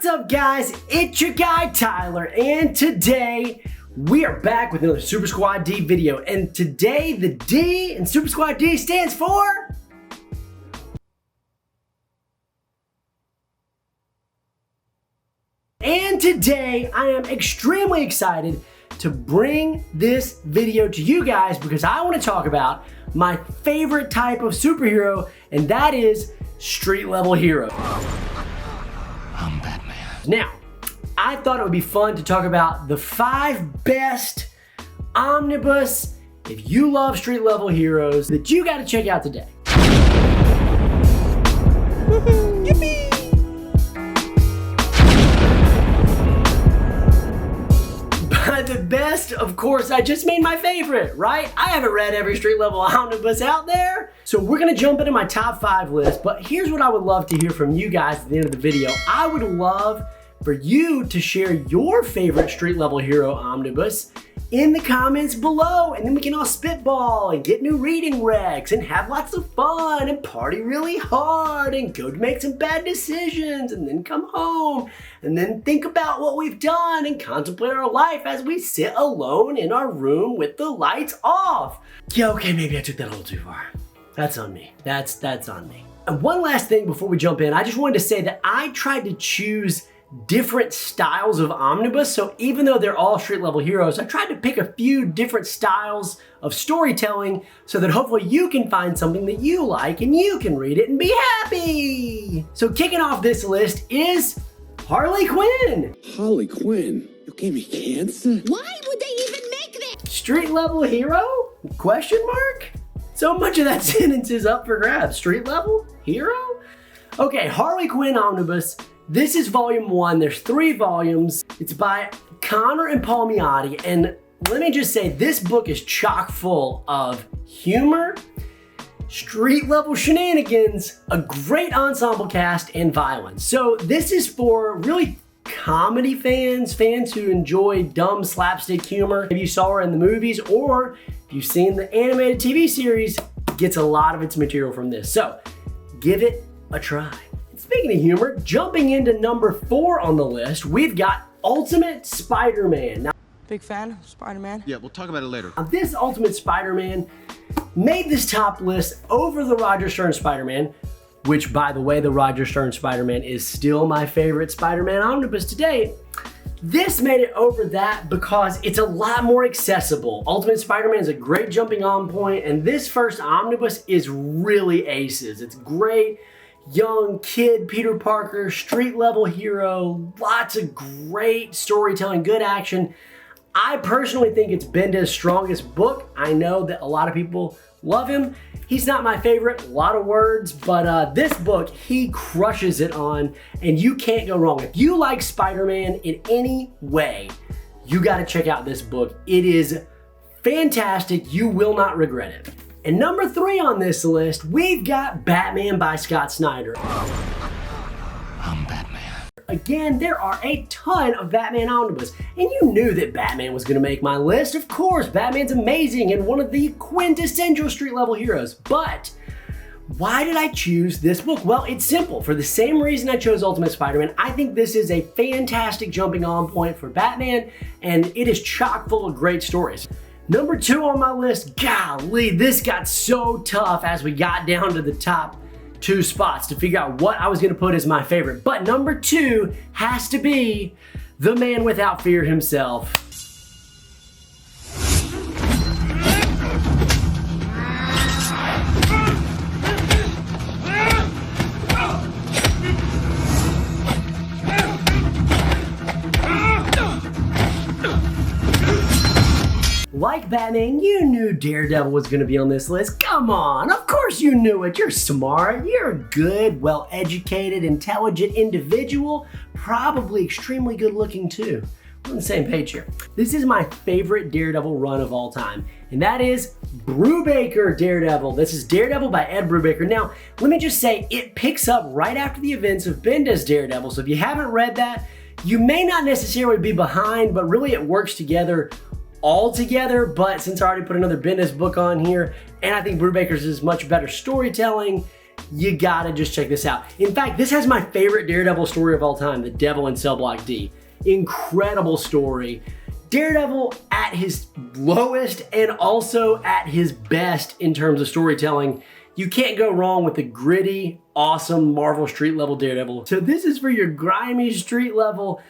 What's up, guys? It's your guy Tyler, and today we are back with another Super Squad D video. And today the D in Super Squad D stands for and today I am extremely excited to bring this video to you guys because I want to talk about my favorite type of superhero, and that is street level hero. I'm Batman. Now, I thought it would be fun to talk about the 5 best Omnibus, if you love street level heroes, that you gotta check out today. Yippee! By the best, of course, I just made my favorite, right? I haven't read every street level Omnibus out there. So we're gonna jump into my top 5 list, but here's what I would love to hear from you guys at the end of the video. I would love for you to share your favorite street level hero Omnibus in the comments below, and then we can all spitball and get new reading recs and have lots of fun and party really hard and go to make some bad decisions and then come home and then think about what we've done and contemplate our life as we sit alone in our room with the lights off. Yeah, okay, maybe I took that a little too far. That's on me. That's on me. And one last thing before we jump in, I just wanted to say that I tried to choose different styles of Omnibus. So even though they're all street level heroes, I tried to pick a few different styles of storytelling so that hopefully you can find something that you like and you can read it and be happy. So kicking off this list is Harley Quinn. Harley Quinn? You gave me cancer? Why would they even make that? Street level hero? Question mark? So much of that sentence is up for grabs. Street level hero? Okay, Harley Quinn Omnibus. This is volume 1. There's 3 volumes. It's by Connor and Paul Miotti. And let me just say, this book is chock full of humor, street level shenanigans, a great ensemble cast, and violence. So this is for really comedy fans who enjoy dumb slapstick humor. If you saw her in the movies or if you've seen the animated TV series, it gets a lot of its material from this. So give it a try. Speaking of humor, jumping into number 4 on the list, we've got Ultimate Spider-Man. Now, big fan of Spider-Man? Yeah, we'll talk about it later. this Ultimate Spider-Man made this top list over the Roger Stern Spider-Man, which, by the way, the Roger Stern Spider-Man is still my favorite Spider-Man Omnibus today. This made it over that because it's a lot more accessible. Ultimate Spider-Man is a great jumping on point, and this first Omnibus is really aces. It's great. Young kid Peter Parker, street level hero, lots of great storytelling, good action. I personally think it's Bendis' strongest book. I know that a lot of people love him. He's not my favorite, a lot of words, but this book, he crushes it on, and you can't go wrong. If you like Spider-Man in any way, you gotta check out this book. It is fantastic. You will not regret it. And number 3 on this list, we've got Batman by Scott Snyder. I'm Batman. Again, there are a ton of Batman Omnibus, and you knew that Batman was gonna make my list. Of course, Batman's amazing and one of the quintessential street level heroes, but why did I choose this book? Well, it's simple. For the same reason I chose Ultimate Spider-Man, I think this is a fantastic jumping on point for Batman, and it is chock full of great stories. Number 2 on my list, golly, this got so tough as we got down to the top 2 spots to figure out what I was gonna put as my favorite. But number 2 has to be the man without fear himself. Like Batman, you knew Daredevil was gonna be on this list. Come on, of course you knew it. You're smart, you're a good, well-educated, intelligent individual, probably extremely good looking too. We're on the same page here. This is my favorite Daredevil run of all time, and that is Brubaker Daredevil. This is Daredevil by Ed Brubaker. Now, let me just say, it picks up right after the events of Bendis' Daredevil, so if you haven't read that, you may not necessarily be behind, but really it works together all together. But since I already put another Bendis book on here, and I think Brubaker's is much better storytelling, you gotta just check this out. In fact, this has my favorite Daredevil story of all time, The Devil in Cell Block D. Incredible story. Daredevil at his lowest and also at his best in terms of storytelling. You can't go wrong with the gritty, awesome Marvel street level Daredevil. So this is for your grimy street level,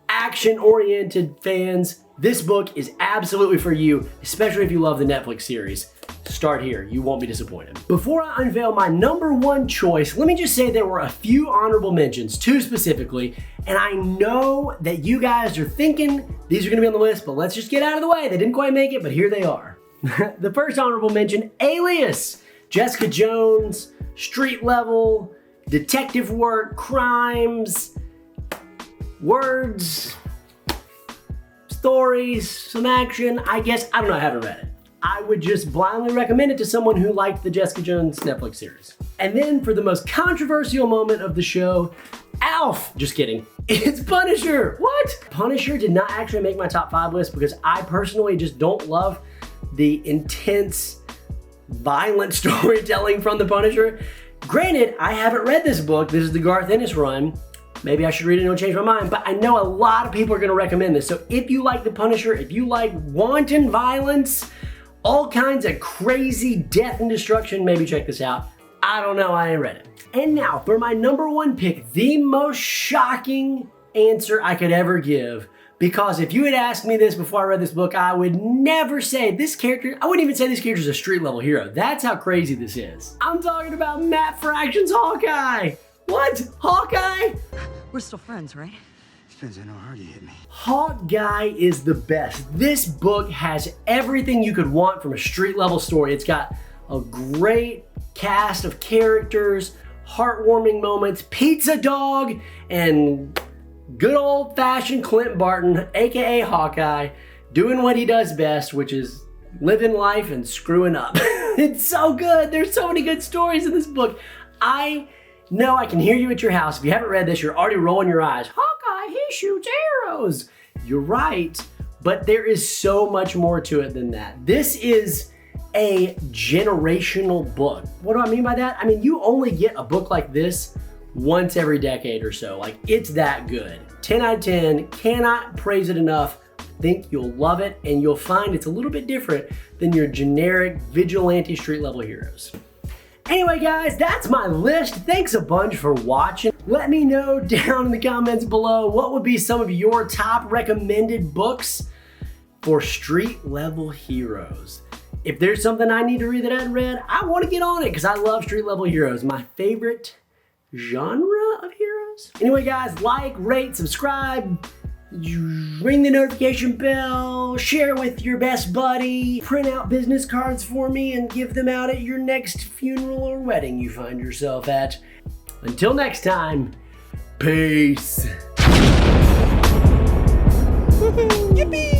action-oriented fans. This book is absolutely for you, especially if you love the Netflix series. Start here, you won't be disappointed. Before I unveil my #1 choice, let me just say there were a few honorable mentions, 2 specifically, and I know that you guys are thinking these are gonna be on the list, but let's just get out of the way. They didn't quite make it, but here they are. The first honorable mention, Alias. Jessica Jones, street level, detective work, crimes, words, stories, some action. I don't know, I haven't read it. I would just blindly recommend it to someone who liked the Jessica Jones Netflix series. And then for the most controversial moment of the show, Alf, just kidding, it's Punisher. What? Punisher did not actually make my top 5 list because I personally just don't love the intense, violent storytelling from the Punisher. Granted, I haven't read this book. This is the Garth Ennis run. Maybe I should read it and it'll change my mind, but I know a lot of people are gonna recommend this. So if you like the Punisher, if you like wanton violence, all kinds of crazy death and destruction, maybe check this out. I don't know, I ain't read it. And now for my #1 pick, the most shocking answer I could ever give. Because if you had asked me this before I read this book, I would never say this character, I wouldn't even say this character is a street level hero. That's how crazy this is. I'm talking about Matt Fraction's Hawkeye. What? Hawkeye? We're still friends, right? Depends on how hard you hit me. Hawkeye is the best. This book has everything you could want from a street level story. It's got a great cast of characters, heartwarming moments, pizza dog, and good old fashioned Clint Barton, AKA Hawkeye, doing what he does best, which is living life and screwing up. It's so good. There's so many good stories in this book. I know I can hear you at your house. If you haven't read this, you're already rolling your eyes. Hawkeye, he shoots arrows. You're right, but there is so much more to it than that. This is a generational book. What do I mean by that? I mean, you only get a book like this once every decade or so. Like, it's that good. 10 out of 10, cannot praise it enough. I think you'll love it, and you'll find it's a little bit different than your generic vigilante street level heroes. Anyway, guys, that's my list. Thanks a bunch for watching. Let me know down in the comments below what would be some of your top recommended books for street level heroes. If there's something I need to read that I haven't read, I want to get on it because I love street level heroes. My favorite genre of heroes. Anyway, guys, like, rate, subscribe, ring the notification bell, share with your best buddy, print out business cards for me and give them out at your next funeral or wedding you find yourself at. Until next time, peace. Yippee!